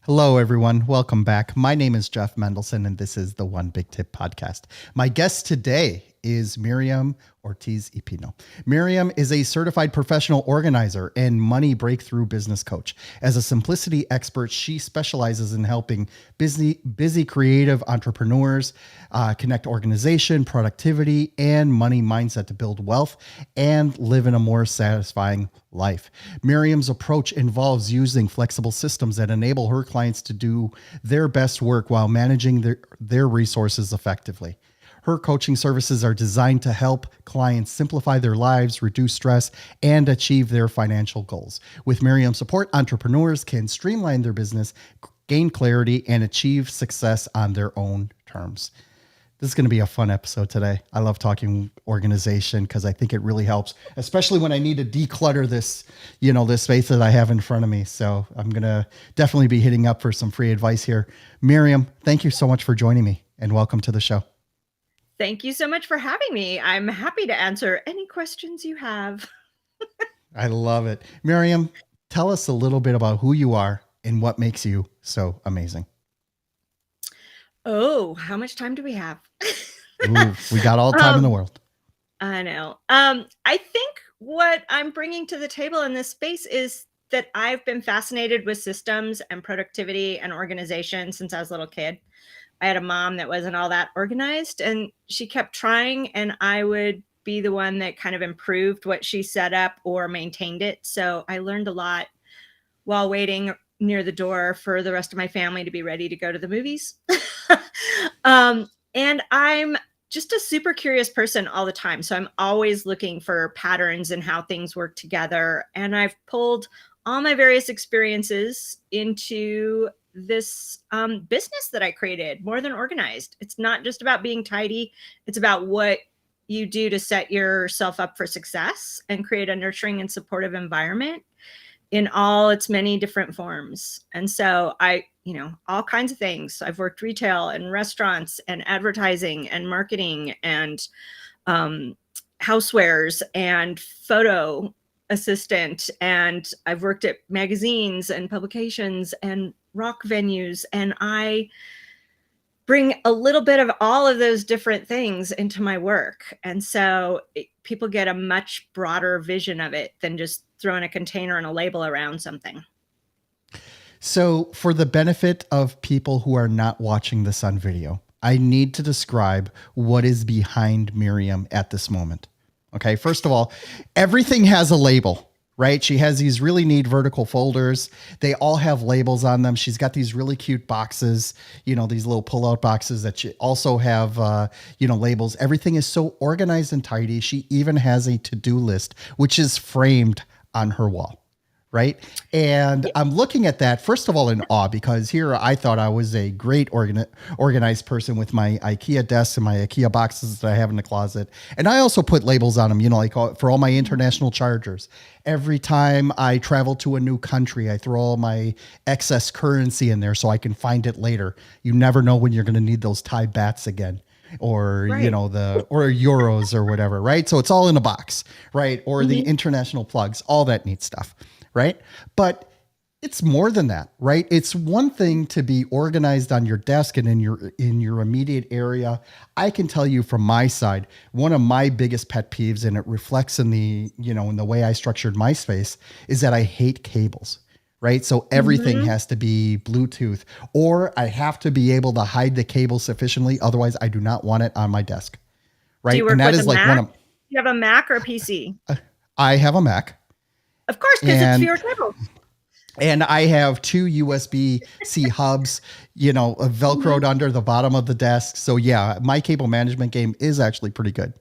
Hello, everyone. Welcome back. My name is Jeff Mendelson, and this is the One Big Tip podcast. My guest today is Miriam Ortiz y Pino. Miriam is a certified professional organizer and money breakthrough business coach. As a simplicity expert, she specializes in helping busy creative entrepreneurs connect organization, productivity, and money mindset to build wealth and live in a more satisfying life. Miriam's approach involves using flexible systems that enable her clients to do their best work while managing their resources effectively. Her coaching services are designed to help clients simplify their lives, reduce stress, and achieve their financial goals. With Miriam's support, entrepreneurs can streamline their business, gain clarity, and achieve success on their own terms. This is going to be a fun episode today. I love talking organization because I think it really helps, especially when I need to declutter this, this space that I have in front of me. So I'm going to definitely be hitting up for some free advice here. Miriam, thank you so much for joining me and welcome to the show. Thank you so much for having me. I'm happy to answer any questions you have. I love it. Miriam, tell us a little bit about who you are and what makes you so amazing. Oh, how much time do we have? Ooh, we got all the time in the world. I know. I think what I'm bringing to the table in this space is that I've been fascinated with systems and productivity and organization since I was a little kid. I had a mom that wasn't all that organized and she kept trying, and I would be the one that kind of improved what she set up or maintained it. So I learned a lot while waiting near the door for the rest of my family to be ready to go to the movies. And I'm just a super curious person all the time. So I'm always looking for patterns in how things work together. And I've pulled all my various experiences into this business that I created, More Than Organized. It's not just about being tidy. It's about what you do to set yourself up for success and create a nurturing and supportive environment in all its many different forms. And so all kinds of things. I've worked retail and restaurants and advertising and marketing and housewares and photo assistant. And I've worked at magazines and publications and rock venues. And I bring a little bit of all of those different things into my work. And so people get a much broader vision of it than just throwing a container and a label around something. So for the benefit of people who are not watching this on video, I need to describe what is behind Miriam at this moment. Okay. First of all, everything has a label, right? She has these really neat vertical folders. They all have labels on them. She's got these really cute boxes, these little pull-out boxes that she also have, labels. Everything is so organized and tidy. She even has a to-do list, which is framed on her wall. Right. And I'm looking at that, first of all, in awe, because here I thought I was a great organized person with my IKEA desks and my IKEA boxes that I have in the closet. And I also put labels on them, like for all my international chargers. Every time I travel to a new country, I throw all my excess currency in there so I can find it later. You never know when you're going to need those Thai bahts again. Or, right. or euros or whatever. Right. So it's all in a box. Right. Or the international plugs, all that neat stuff. Right. But it's more than that, right? It's one thing to be organized on your desk and in your immediate area. I can tell you from my side, one of my biggest pet peeves, and it reflects in the way I structured my space, is that I hate cables. Right. So everything has to be Bluetooth, or I have to be able to hide the cable sufficiently. Otherwise, I do not want it on my desk. Right. Do you work with a Mac? Do you have a Mac or a PC? I have a Mac. Of course, because it's fewer cables. And I have two USB-C hubs, Velcroed under the bottom of the desk. So yeah, my cable management game is actually pretty good.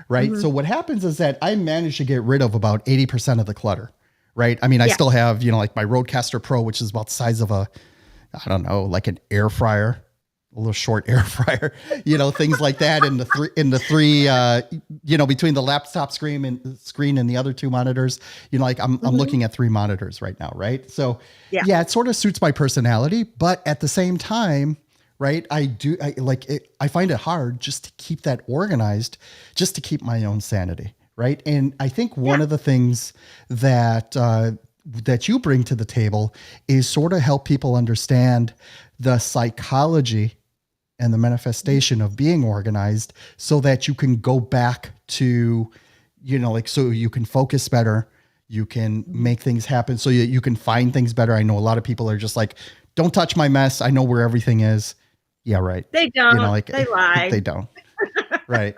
Right. So what happens is that I managed to get rid of about 80% of the clutter. Right. I mean, I still have, like my Rodecaster Pro, which is about the size of like an air fryer, a little short air fryer, things like that. In the three, between the laptop screen and the other two monitors, I'm looking at three monitors right now. Right. So yeah, it sort of suits my personality, but at the same time, right, I find it hard just to keep that organized, just to keep my own sanity. Right. And I think one of the things that that you bring to the table is sort of help people understand the psychology and the manifestation of being organized so that you can go back to, so you can focus better, you can make things happen so you can find things better. I know a lot of people are just like, don't touch my mess. I know where everything is. Yeah, right. They don't. They lie. They don't. Right.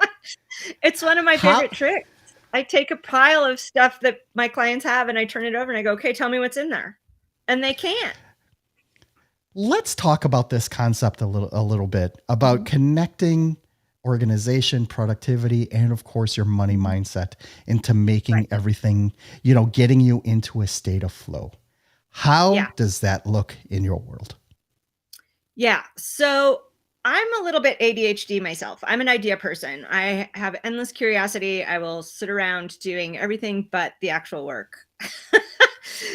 It's one of my favorite tricks. I take a pile of stuff that my clients have and I turn it over and I go, okay, tell me what's in there. And they can't. Let's talk about this concept a little bit about connecting organization, productivity, and of course your money mindset into making everything, getting you into a state of flow. How does that look in your world? Yeah. So I'm a little bit ADHD myself. I'm an idea person. I have endless curiosity. I will sit around doing everything but the actual work.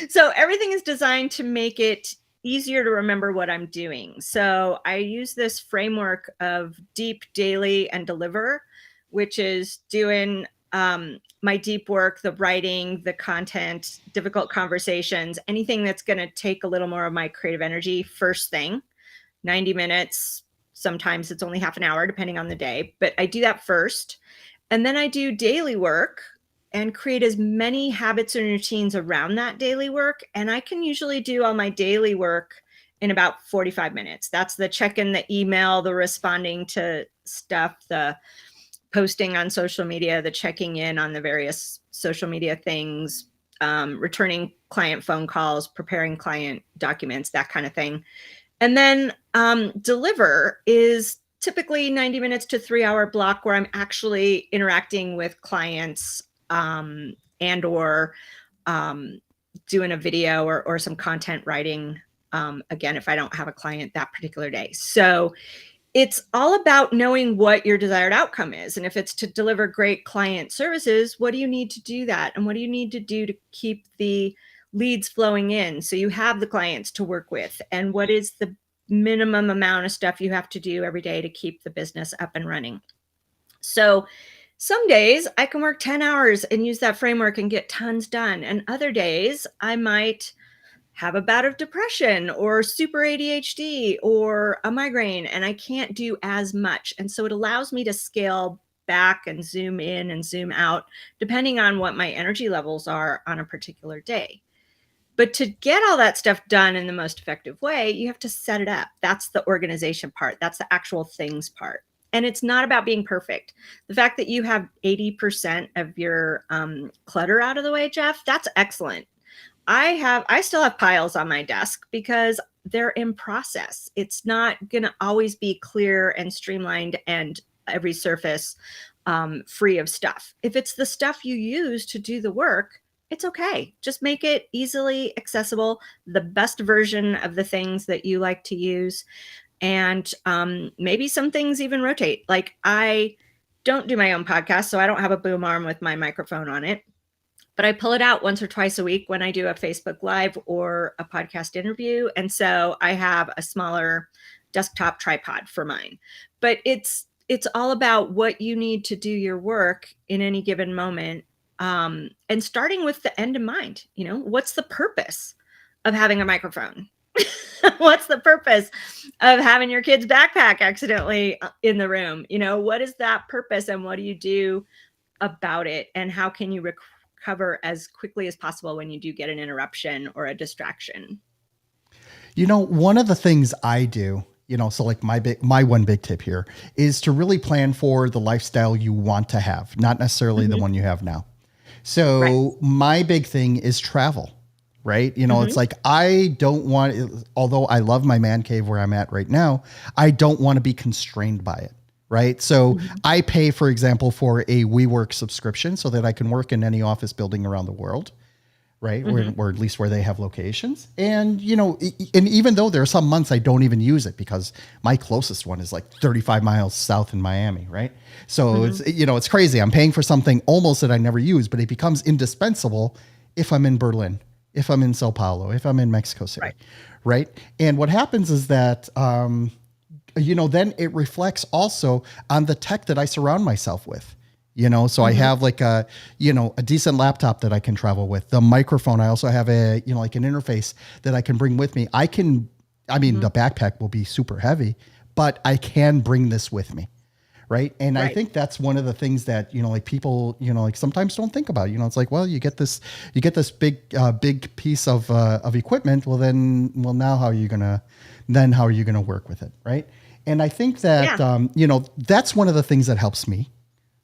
So everything is designed to make it easier to remember what I'm doing. So I use this framework of deep, daily, and deliver, which is doing my deep work, the writing, the content, difficult conversations, anything that's going to take a little more of my creative energy first thing, 90 minutes. Sometimes it's only half an hour, depending on the day, but I do that first. And then I do daily work and create as many habits and routines around that daily work. And I can usually do all my daily work in about 45 minutes. That's the check-in, the email, the responding to stuff, the posting on social media, the checking in on the various social media things, returning client phone calls, preparing client documents, that kind of thing. And then deliver is typically 90 minutes to 3-hour block where I'm actually interacting with clients and or doing a video or some content writing, again, if I don't have a client that particular day. So it's all about knowing what your desired outcome is. And if it's to deliver great client services, what do you need to do that? And what do you need to do to keep the leads flowing in so you have the clients to work with? And what is the minimum amount of stuff you have to do every day to keep the business up and running? So some days I can work 10 hours and use that framework and get tons done. And other days I might have a bout of depression or super ADHD or a migraine, and I can't do as much. And so it allows me to scale back and zoom in and zoom out, depending on what my energy levels are on a particular day. But to get all that stuff done in the most effective way, you have to set it up. That's the organization part. That's the actual things part. And it's not about being perfect. The fact that you have 80% of your clutter out of the way, Jeff, that's excellent. I still have piles on my desk because they're in process. It's not going to always be clear and streamlined and every surface free of stuff. If it's the stuff you use to do the work, it's okay. Just make it easily accessible, the best version of the things that you like to use. And maybe some things even rotate. Like I don't do my own podcast, so I don't have a boom arm with my microphone on it. But I pull it out once or twice a week when I do a Facebook Live or a podcast interview. And so I have a smaller desktop tripod for mine. But it's all about what you need to do your work in any given moment. And starting with the end in mind, what's the purpose of having a microphone? What's the purpose of having your kid's backpack accidentally in the room? What is that purpose and what do you do about it? And how can you recover as quickly as possible when you do get an interruption or a distraction? One of the things I do, so like my one big tip here is to really plan for the lifestyle you want to have, not necessarily the one you have now. So my big thing is travel, right? It's like, I don't want, although I love my man cave where I'm at right now, I don't want to be constrained by it. Right. So I pay, for example, for a WeWork subscription so that I can work in any office building around the world. Right. Or at least where they have locations. And, and even though there are some months I don't even use it because my closest one is like 35 miles south in Miami. Right. So it's crazy. I'm paying for something almost that I never use, but it becomes indispensable if I'm in Berlin, if I'm in Sao Paulo, if I'm in Mexico City. Right. And what happens is that, then it reflects also on the tech that I surround myself with. So I have like a decent laptop that I can travel with. The microphone, I also have like an interface that I can bring with me. The backpack will be super heavy, but I can bring this with me. Right. And I think that's one of the things that, like people, like sometimes don't think about, it's like, well, you get this big piece of equipment. Now how are you going to work with it? Right. And I think that, that's one of the things that helps me.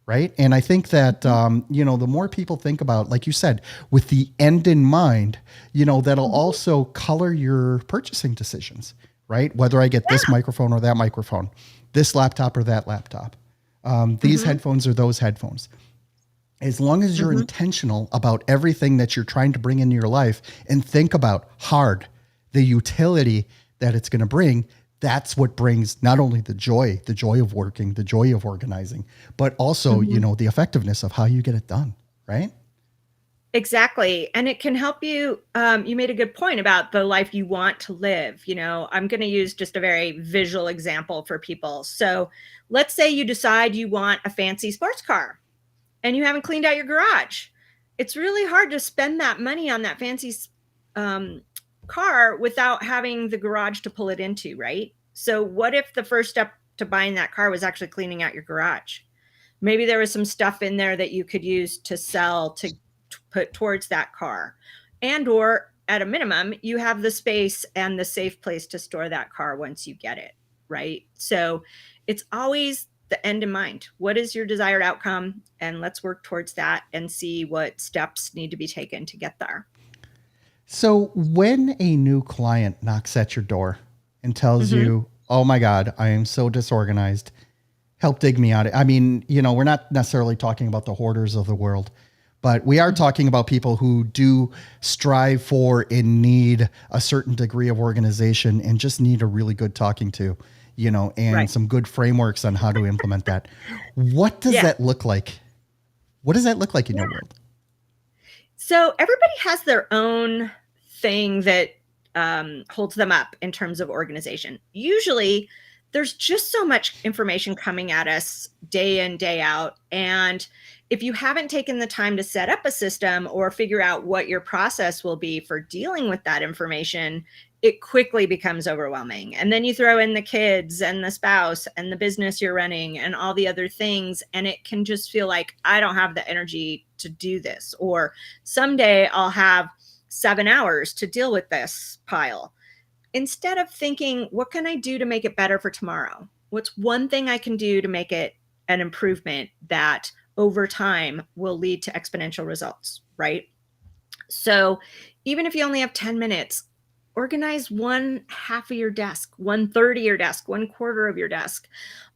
Right. And I think that, the more people think about, like you said, with the end in mind, that'll also color your purchasing decisions. Right. Whether I get this microphone or that microphone, this laptop or that laptop, these headphones or those headphones. As long as you're intentional about everything that you're trying to bring into your life and think about hard, the utility that it's going to bring, that's what brings not only the joy of working, the joy of organizing, but also, the effectiveness of how you get it done. Right. Exactly. And it can help you. You made a good point about the life you want to live. I'm going to use just a very visual example for people. So let's say you decide you want a fancy sports car and you haven't cleaned out your garage. It's really hard to spend that money on that fancy car without having the garage to pull it into, right? So what if the first step to buying that car was actually cleaning out your garage? Maybe there was some stuff in there that you could use to sell to put towards that car, or at a minimum, you have the space and the safe place to store that car once you get it, right? So it's always the end in mind. What is your desired outcome? And let's work towards that and see what steps need to be taken to get there. So when a new client knocks at your door and tells you, oh my God, I am so disorganized, help dig me out. I mean, we're not necessarily talking about the hoarders of the world, but we are talking about people who do strive for and need a certain degree of organization and just need a really good talking to, and some good frameworks on how to implement that. What does that look like? What does that look like in your world? So everybody has their own thing that holds them up in terms of organization. Usually there's just so much information coming at us day in, day out. And if you haven't taken the time to set up a system or figure out what your process will be for dealing with that information, it quickly becomes overwhelming. And then you throw in the kids and the spouse and the business you're running and all the other things. And it can just feel like, I don't have the energy to do this. Or someday I'll have 7 hours to deal with this pile. Instead of thinking, what can I do to make it better for tomorrow? What's one thing I can do to make it an improvement that over time will lead to exponential results, right? So even if you only have 10 minutes, organize one half of your desk, 1/3 of your desk, 1/4 of your desk.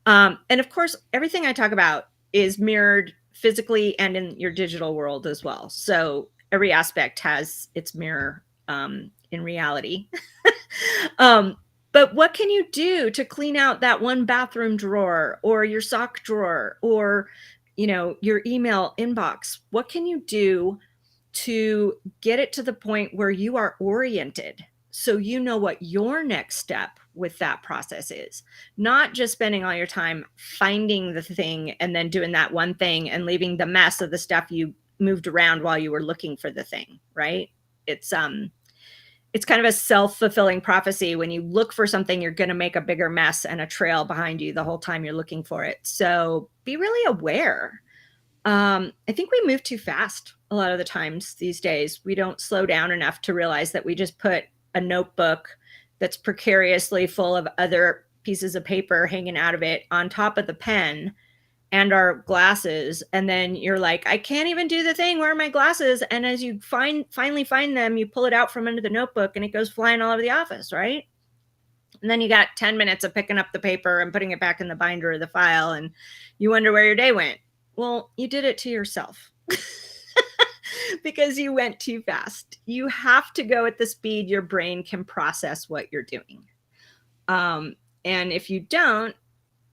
And of course, everything I talk about is mirrored physically and in your digital world as well. So every aspect has its mirror in reality. But what can you do to clean out that one bathroom drawer or your sock drawer or, your email inbox? What can you do to get it to the point where you are oriented so you know what your next step with that process is? Not just spending all your time finding the thing and then doing that one thing and leaving the mess of the stuff you moved around while you were looking for the thing, right? It's kind of a self-fulfilling prophecy. When you look for something, you're going to make a bigger mess and a trail behind you the whole time you're looking for it. So be really aware. I think we move too fast a lot of the times these days. We don't slow down enough to realize that we just put a notebook that's precariously full of other pieces of paper hanging out of it on top of the pen and our glasses. And then you're like, I can't even do the thing. Where are my glasses? And as you finally find them, you pull it out from under the notebook and it goes flying all over the office, right? And then you got 10 minutes of picking up the paper and putting it back in the binder of the file. And you wonder where your day went. Well, you did it to yourself because you went too fast. You have to go at the speed your brain can process what you're doing. And if you don't,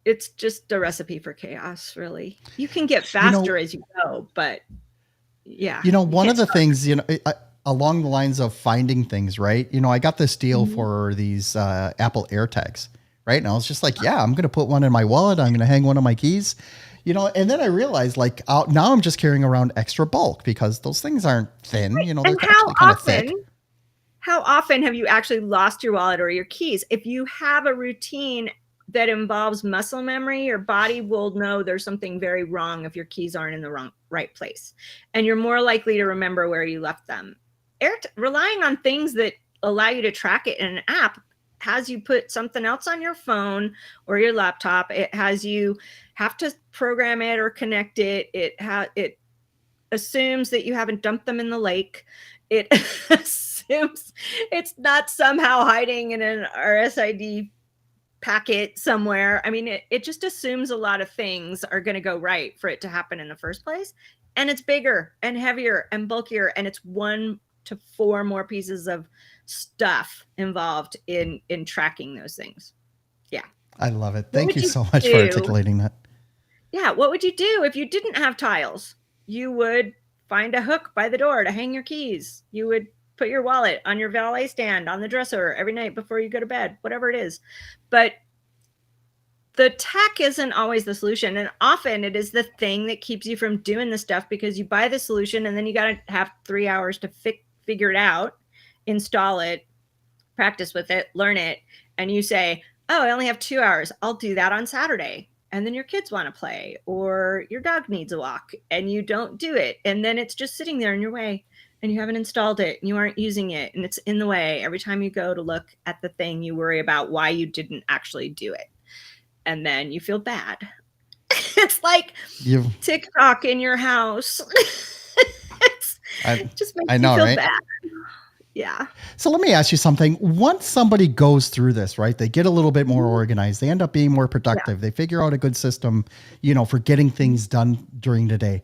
it's just a recipe for chaos, really. You can get faster as you go, but yeah. One of the things, along the lines of finding things, right? I got this deal for these Apple AirTags, right? And I was just like, yeah, I'm going to put one in my wallet. I'm going to hang one of my keys. And then I realized like now I'm just carrying around extra bulk because those things aren't thin, Right. they're And actually kind of thick. how often have you actually lost your wallet or your keys? If you have a routine that involves muscle memory, your body will know there's something very wrong if your keys aren't in the right place. And you're more likely to remember where you left them. Relying on things that allow you to track it in an app has you put something else on your phone or your laptop. It has you have to program it or connect it. It assumes that you haven't dumped them in the lake. It assumes it's not somehow hiding in an RSID packet somewhere. I mean, it just assumes a lot of things are going to go right for it to happen in the first place. And it's bigger and heavier and bulkier. And it's 1 to 4 more pieces of stuff involved in tracking those things. Yeah. I love it. Thank you so much for articulating that. Yeah. What would you do if you didn't have tiles? You would find a hook by the door to hang your keys. You would put your wallet on your valet stand on the dresser every night before you go to bed, whatever it is. But the tech isn't always the solution. And often it is the thing that keeps you from doing the stuff because you buy the solution and then you got to have 3 hours to figure it out, install it, practice with it, learn it. And you say, oh, I only have 2 hours. I'll do that on Saturday. And then your kids want to play or your dog needs a walk and you don't do it. And then it's just sitting there in your way and you haven't installed it and you aren't using it. And it's in the way. Every time you go to look at the thing, you worry about why you didn't actually do it. And then you feel bad. It's like TikTok in your house. It just makes you feel bad. Yeah. So let me ask you something. Once somebody goes through this, right, they get a little bit more organized. They end up being more productive. Yeah. They figure out a good system, for getting things done during the day.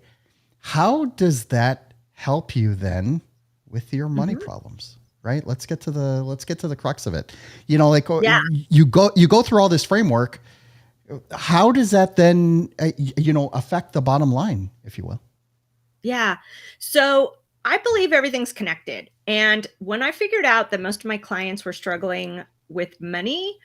How does that help you then with your money problems? Right? Let's get to the crux of it. You go through all this framework. How does that then, affect the bottom line, if you will? Yeah. So I believe everything's connected. And when I figured out that most of my clients were struggling with money,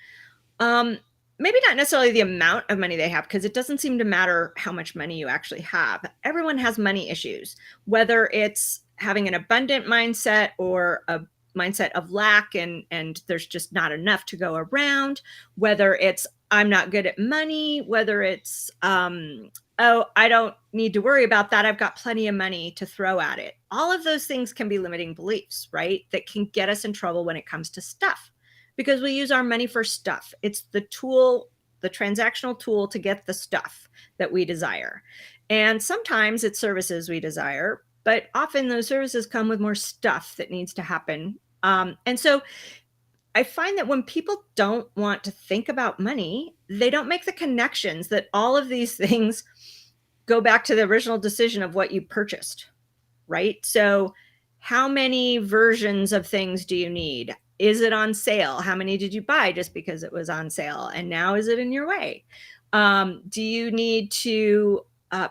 maybe not necessarily the amount of money they have, because it doesn't seem to matter how much money you actually have. Everyone has money issues, whether it's having an abundant mindset or a mindset of lack and there's just not enough to go around, whether it's I'm not good at money, whether it's oh, I don't need to worry about that. I've got plenty of money to throw at it. All of those things can be limiting beliefs, right? That can get us in trouble when it comes to stuff because we use our money for stuff. It's the tool, the transactional tool to get the stuff that we desire. And sometimes it's services we desire, but often those services come with more stuff that needs to happen. And so I find that when people don't want to think about money, they don't make the connections that all of these things go back to the original decision of what you purchased, right? So how many versions of things do you need? Is it on sale? How many did you buy just because it was on sale? And now is it in your way? Do you need to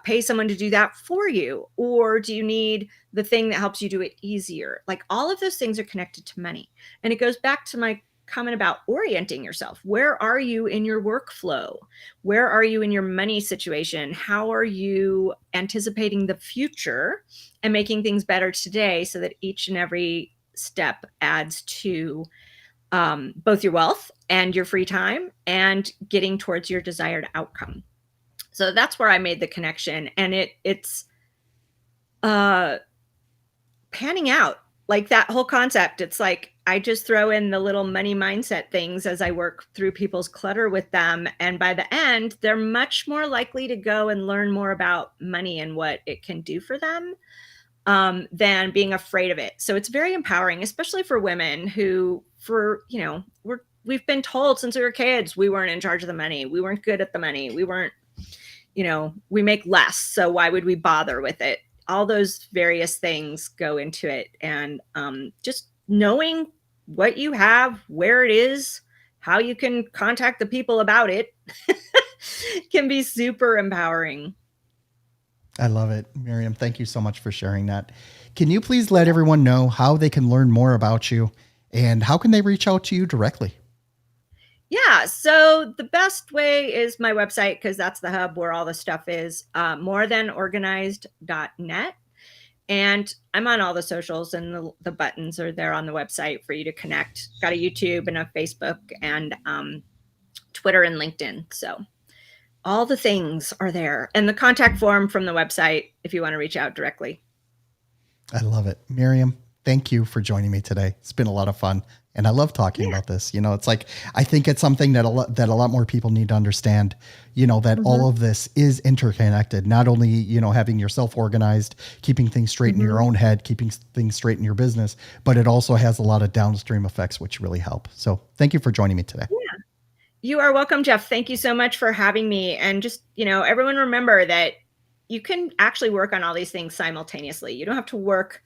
pay someone to do that for you? Or do you need the thing that helps you do it easier? Like all of those things are connected to money. And it goes back to my comment about orienting yourself. Where are you in your workflow? Where are you in your money situation? How are you anticipating the future and making things better today so that each and every step adds to both your wealth and your free time and getting towards your desired outcome? So that's where I made the connection. And it's panning out. Like that whole concept, it's like I just throw in the little money mindset things as I work through people's clutter with them. And by the end, they're much more likely to go and learn more about money and what it can do for them than being afraid of it. So it's very empowering, especially for women who, we've been told since we were kids, we weren't in charge of the money. We weren't good at the money. We weren't, we make less. So why would we bother with it? All those various things go into it. And just knowing what you have, where it is, how you can contact the people about it can be super empowering. I love it. Miriam, thank you so much for sharing that. Can you please let everyone know how they can learn more about you and how can they reach out to you directly? Yeah, so the best way is my website because that's the hub where all the stuff is, morethanorganized.net. And I'm on all the socials, and the buttons are there on the website for you to connect. Got a YouTube and a Facebook and Twitter and LinkedIn. So all the things are there. And the contact form from the website if you want to reach out directly. I love it. Miriam, thank you for joining me today. It's been a lot of fun. And I love talking about this. It's like, I think it's something that a lot more people need to understand, that all of this is interconnected, not only, having yourself organized, keeping things straight in your own head, keeping things straight in your business, but it also has a lot of downstream effects, which really help. So thank you for joining me today. Yeah. You are welcome, Jeff. Thank you so much for having me. And just, everyone remember that you can actually work on all these things simultaneously. You don't have to work,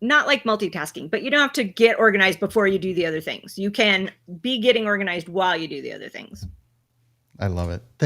not like multitasking, but you don't have to get organized before you do the other things. You can be getting organized while you do the other things. I love it.